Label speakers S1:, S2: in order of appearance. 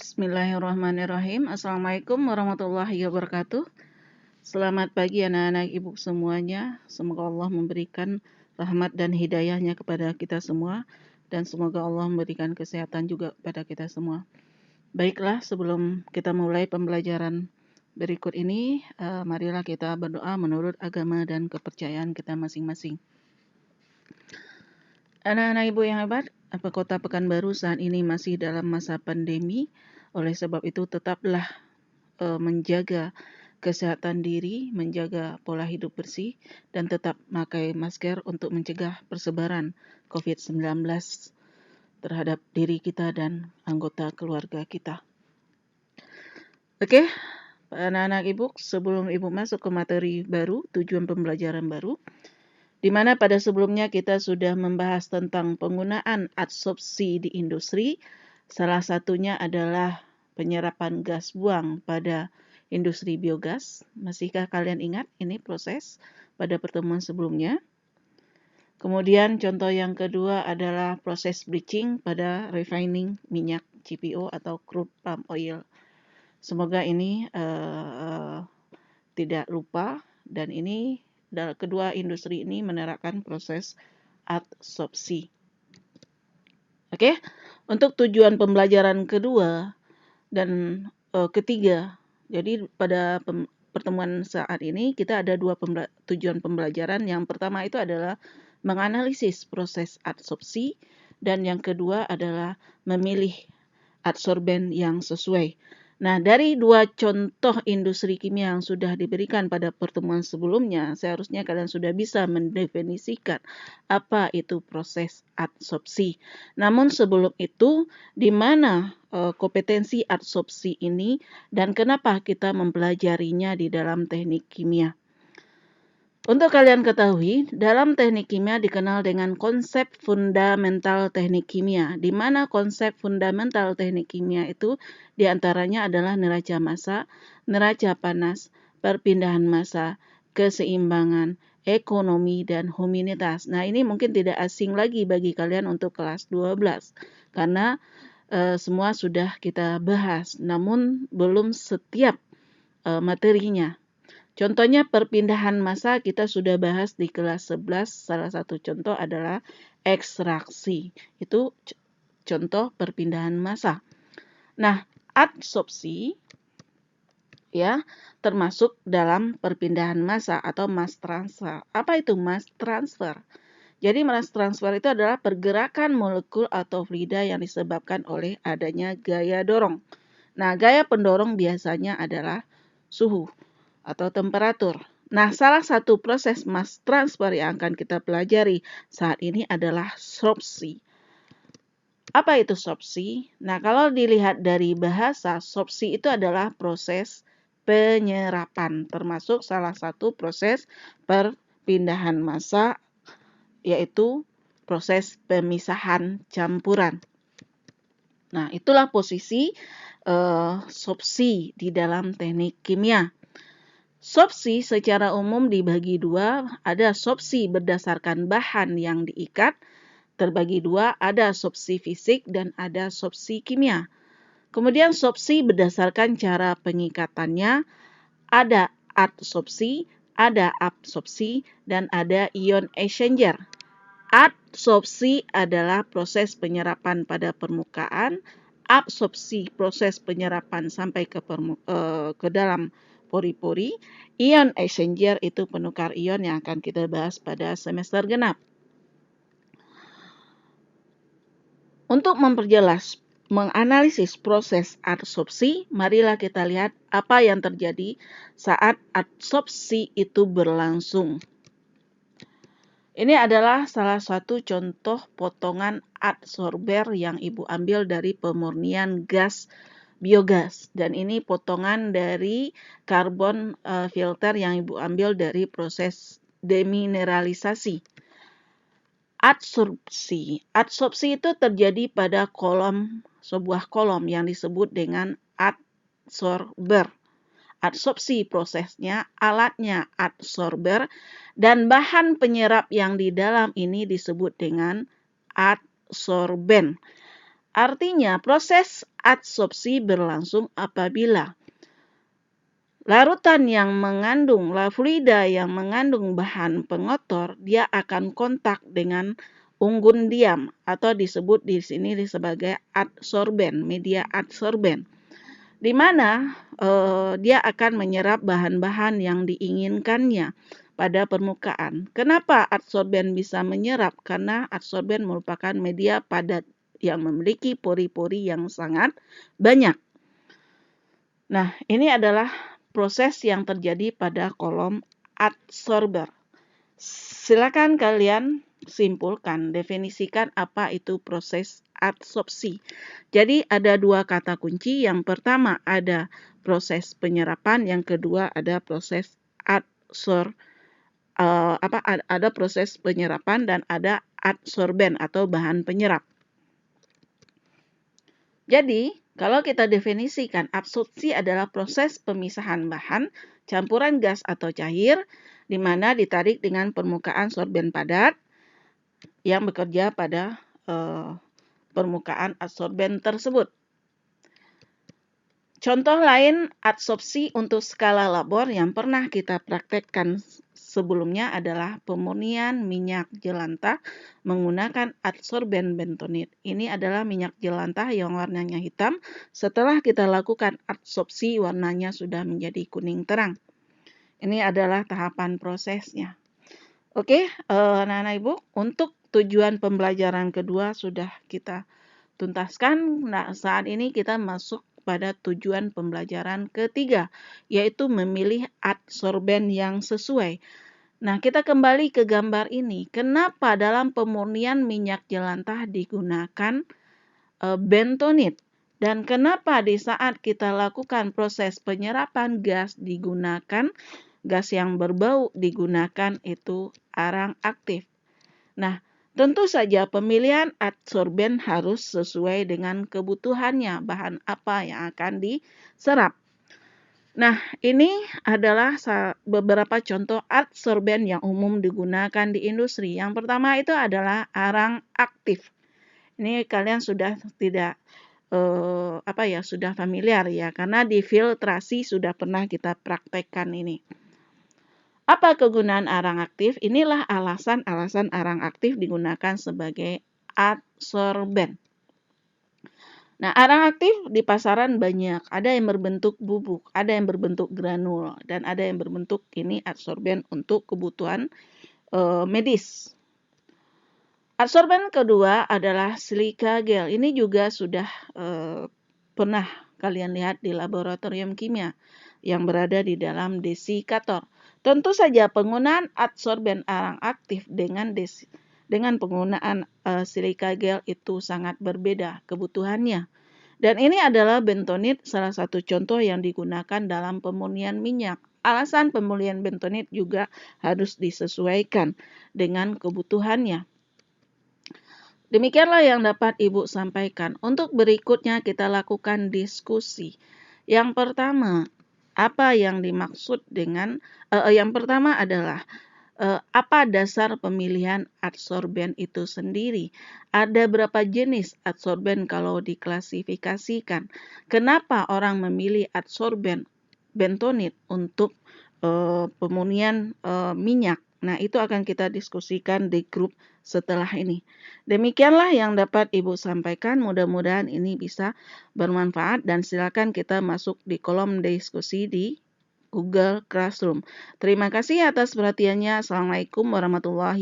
S1: Bismillahirrahmanirrahim. Assalamualaikum warahmatullahi wabarakatuh. Selamat pagi anak-anak ibu semuanya. Semoga Allah memberikan rahmat dan hidayahnya kepada kita semua. Dan semoga Allah memberikan kesehatan juga kepada kita semua. Baiklah, sebelum kita mulai pembelajaran berikut ini, marilah kita berdoa menurut agama dan kepercayaan kita masing-masing. Anak-anak ibu yang hebat, Kota Pekanbaru saat ini masih dalam masa pandemi. Oleh sebab itu tetaplah menjaga kesehatan diri, menjaga pola hidup bersih, dan tetap pakai masker untuk mencegah persebaran COVID-19 terhadap diri kita dan anggota keluarga kita. Oke, anak-anak ibu, sebelum ibu masuk ke materi baru, tujuan pembelajaran baru, di mana pada sebelumnya kita sudah membahas tentang penggunaan adsorpsi di industri. Salah satunya adalah penyerapan gas buang pada industri biogas. Masihkah kalian ingat ini proses pada pertemuan sebelumnya? Kemudian contoh yang kedua adalah proses bleaching pada refining minyak CPO atau crude palm oil. Semoga ini tidak lupa, dan ini kedua industri ini menerapkan proses adsorpsi. Oke, untuk tujuan pembelajaran kedua dan ketiga, jadi pada pertemuan saat ini kita ada dua tujuan pembelajaran. Yang pertama itu adalah menganalisis proses adsorpsi, dan yang kedua adalah memilih adsorben yang sesuai. Nah, dari dua contoh industri kimia yang sudah diberikan pada pertemuan sebelumnya, seharusnya kalian sudah bisa mendefinisikan apa itu proses adsorpsi. Namun sebelum itu, di mana kompetensi adsorpsi ini dan kenapa kita mempelajarinya di dalam teknik kimia? Untuk kalian ketahui, dalam teknik kimia dikenal dengan konsep fundamental teknik kimia, di mana konsep fundamental teknik kimia itu diantaranya adalah neraca massa, neraca panas, perpindahan massa, keseimbangan, ekonomi, dan homogenitas. Nah, ini mungkin tidak asing lagi bagi kalian untuk kelas 12, karena semua sudah kita bahas, namun belum setiap materinya. Contohnya perpindahan massa kita sudah bahas di kelas 11, salah satu contoh adalah ekstraksi. Itu contoh perpindahan massa. Nah, adsorpsi ya termasuk dalam perpindahan massa atau mass transfer. Apa itu mass transfer? Jadi mass transfer itu adalah pergerakan molekul atau fluida yang disebabkan oleh adanya gaya dorong. Nah, gaya pendorong biasanya adalah suhu atau temperatur. Nah, salah satu proses mass transfer yang akan kita pelajari saat ini adalah sorpsi. Apa itu sorpsi? Nah, kalau dilihat dari bahasa, sorpsi itu adalah proses penyerapan, termasuk salah satu proses perpindahan massa, yaitu proses pemisahan campuran. Nah, itulah posisi sorpsi di dalam teknik kimia. Sorpsi secara umum dibagi dua, ada sorpsi berdasarkan bahan yang diikat, terbagi dua, ada sorpsi fisik dan ada sorpsi kimia. Kemudian sorpsi berdasarkan cara pengikatannya, ada adsorpsi, ada absorpsi, dan ada ion exchanger. Adsorpsi adalah proses penyerapan pada permukaan, absorpsi proses penyerapan sampai ke dalam pori-pori. Ion exchanger itu penukar ion yang akan kita bahas pada semester genap. Untuk memperjelas menganalisis proses adsorpsi, marilah kita lihat apa yang terjadi saat adsorpsi itu berlangsung. Ini adalah salah satu contoh potongan adsorber yang ibu ambil dari pemurnian gas biogas, dan ini potongan dari karbon filter yang ibu ambil dari proses demineralisasi. Adsorpsi itu terjadi pada sebuah kolom yang disebut dengan adsorber. Adsorpsi prosesnya, alatnya adsorber, dan bahan penyerap yang di dalam ini disebut dengan adsorben. Artinya, proses adsorpsi berlangsung apabila larutan yang mengandung, fluida yang mengandung bahan pengotor, dia akan kontak dengan unggun diam atau disebut di sini sebagai adsorben, media adsorben, di mana dia akan menyerap bahan-bahan yang diinginkannya pada permukaan. Kenapa adsorben bisa menyerap? Karena adsorben merupakan media padat yang memiliki pori-pori yang sangat banyak. Nah, ini adalah proses yang terjadi pada kolom adsorber. Silakan kalian simpulkan, definisikan apa itu proses adsorpsi. Jadi ada dua kata kunci. Yang pertama ada proses penyerapan, yang kedua ada proses ada proses penyerapan dan ada adsorben atau bahan penyerap. Jadi, kalau kita definisikan, absorpsi adalah proses pemisahan bahan, campuran gas atau cair, di mana ditarik dengan permukaan sorben padat yang bekerja pada permukaan adsorben tersebut. Contoh lain adsorpsi untuk skala labor yang pernah kita praktekkan sebelumnya adalah pemurnian minyak jelantah menggunakan adsorben bentonit. Ini adalah minyak jelantah yang warnanya hitam. Setelah kita lakukan adsorpsi, warnanya sudah menjadi kuning terang. Ini adalah tahapan prosesnya. Oke, anak-anak Ibu, untuk tujuan pembelajaran kedua sudah kita tuntaskan. Nah, saat ini kita masuk pada tujuan pembelajaran ketiga, yaitu memilih adsorben yang sesuai. Nah, kita kembali ke gambar ini. Kenapa dalam pemurnian minyak jelantah digunakan bentonit? Dan kenapa di saat kita lakukan proses penyerapan gas digunakan, gas yang berbau digunakan itu arang aktif? Nah, tentu saja pemilihan adsorben harus sesuai dengan kebutuhannya, bahan apa yang akan diserap. Nah, ini adalah beberapa contoh adsorben yang umum digunakan di industri. Yang pertama itu adalah arang aktif. Ini kalian sudah tidak sudah familiar ya, karena di filtrasi sudah pernah kita praktekkan ini. Apa kegunaan arang aktif? Inilah alasan-alasan arang aktif digunakan sebagai adsorben. Nah, arang aktif di pasaran banyak. Ada yang berbentuk bubuk, ada yang berbentuk granul, dan ada yang berbentuk ini adsorben untuk kebutuhan medis. Adsorben kedua adalah silika gel. Ini juga sudah pernah kalian lihat di laboratorium kimia yang berada di dalam desikator. Tentu saja penggunaan adsorben arang aktif dengan penggunaan silika gel itu sangat berbeda kebutuhannya. Dan ini adalah bentonit, salah satu contoh yang digunakan dalam pemurnian minyak. Alasan pemurnian bentonit juga harus disesuaikan dengan kebutuhannya. Demikianlah yang dapat Ibu sampaikan. Untuk berikutnya kita lakukan diskusi. Yang pertama, apa yang dimaksud dengan yang pertama adalah apa dasar pemilihan adsorben itu sendiri? Ada berapa jenis adsorben kalau diklasifikasikan? Kenapa orang memilih adsorben bentonit untuk pemurnian minyak? Nah, itu akan kita diskusikan di grup setelah ini. Demikianlah yang dapat Ibu sampaikan. Mudah-mudahan ini bisa bermanfaat dan silakan kita masuk di kolom diskusi di Google Classroom. Terima kasih atas perhatiannya. Assalamualaikum warahmatullahi